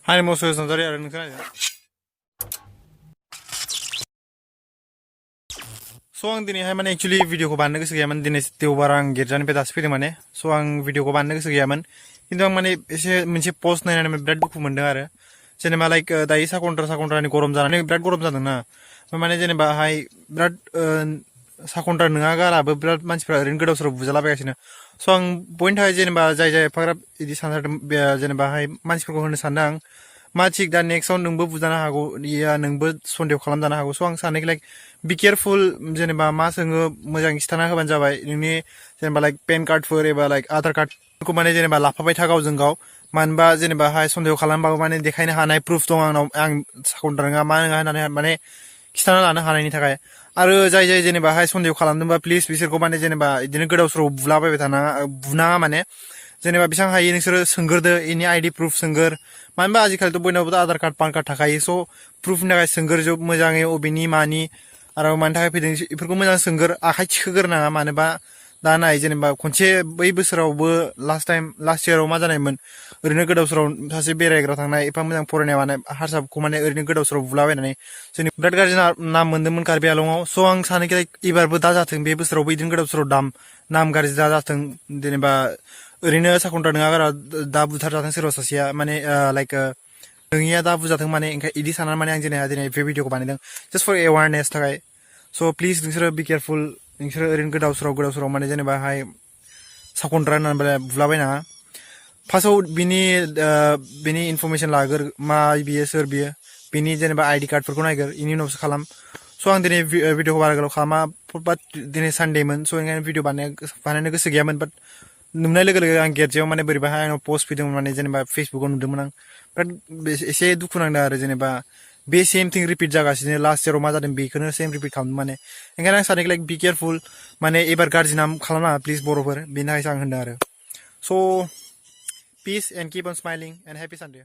Hai musuh NARZARY आरो नोंथाङा आं दिनैहाय माने एक्चुअली भिडिअखौ बानायनो गोसो गैयामोन दिनै देवबार आं गिर्जानिफ्राय दासो फैदों माने आं भिडिअखौ बानायनो गोसो गैयामोन खिन्थु आं माने एसे मोनसे पस्ट नायनानै बिराद दुखु मोनदों आरो जेनेबा लाइक दायो साखन्द्रानि गरम जानानै बिराद गरम जादोंना माने जेनेबा हाय बिराद साखन्द्रा नङा गाराबो बिराद मानसिफ्रा ओरैनो गोदाव सोराव बुजालाबायगासिनो आं बयनि थाखाय जेनेबा जाय एफाग्राब बिदि सानदों जेनेबा हाय मानसिफोरखौ होनो सानदों आं मा थिक दा नेक्स्टआव नोंबो बुजानो हागौ या नोंबो सन्देह खालामजानो हागौ आं सानो लाइक बि केयारफुल जेनेबा मा सोङो मोजां खिथाना होबानो जाबाय नोंनि जेनेबा लाइक पेन कार्डफोर एबा लाइक आधार कार्डफोरखौ माने जेनेबा लाफाबाय था गावजों गाव मानोबा जेनेबा हाय सन्देह खालामबाबो माने देखायनो हानाय प्रुफ दं आंनाव आं साखन्द्रा नङा मा नङा होननानै माने खिथाना लानो हानायनि थाखाय आरो जाय जेनेबा हाय सन्देह खालामदोंबा प्लिज बिसोरखौ माने जेनेबा बिदिनो गोदाव सोराव बुलाबायबाय थानाङा बुनाङा माने जेनेबा बेसेबां हायो नोंसोरो सोंगोरदो इनि आइडि प्रुफ सोंगोर मानोबा आजिखालिथ' बयनावबो आधार कार्ड पान कार्ड थाखायो प्रुफनि थाखाय सोंगोर जब मोजाङै अबेनि मानि आरो मानि थाखाय फैदों बेफोरखौ मोजां सोंगोर आखाइ थिखोगोरनाङा मानोबा दा नाय जेनेबा खनसे बै बोसोरावबो लास्ट इयाराव मा जानायमोन ओरैनो गोदाव सोराव सासे बेरायग्रा थांनाय एफा मोजां फरायनाय माने हारसाखौ माने ओरैनो गोदाव सोराव बुलाबायनानै जोंनि बिराद गाज्रि नाम मोन्दोंमोन कार्बि आलंआव आं सानो एबारबो दा जाथों बे बोसोरावबो बिदिनो गोदाव सोराव नाम गाज्रि दा जाथों जेनेबा ओरैनो साखन्द्रा नङा गारा दा बुथार जाथों सोरबा सासेया माने लाइक नोंनिया दा बुजाथों माने इदि साननानै माने आं दिनै बे भिडिअखौ बानायदों जास्ट फर एवारनेस थाखाय प्लिज नोंसोरो बि केयारफुल नोंसोरो ओरैनो गोदाव सोराव माने जेनेबा हाय साखन्द्रा होननानै बुलाबायनाङा फार्स्टआव बिनि इनफरमेसन लागोर मा बियो सोर बियो बिनि जेनेबा आइडि कार्डफोरखौ नायगोर इनि उनावसो खालाम आं दिनै भिडिअखौ बारा गोलाव खालामा बाट दिनै सानडेमोन ओंखायनो भिडिअ बानायनो गोसो गैयामोन बाट नुनाय लोगो लोगो आं गिर्जायाव माने बोरैबाहाय आंनाव पस्ट फैदोंमोन माने जेनेबा फेसबुकाव नुदोंमोन आं बिराद एसे दुखु नांदों आरो जेनेबा बे सेम थिं रिपिट जागासिनो लास्ट इयाराव मा जादों बेखौनो सेम रिपिट खालामदों माने ओंखायनो आं सानो लाइक बि केयारफुल माने एबार गाज्रि नाम खालामनाङा प्लिज बर'फोर बेनि थाखायसो आं होनदों आरो peace and keep on smiling and happy Sunday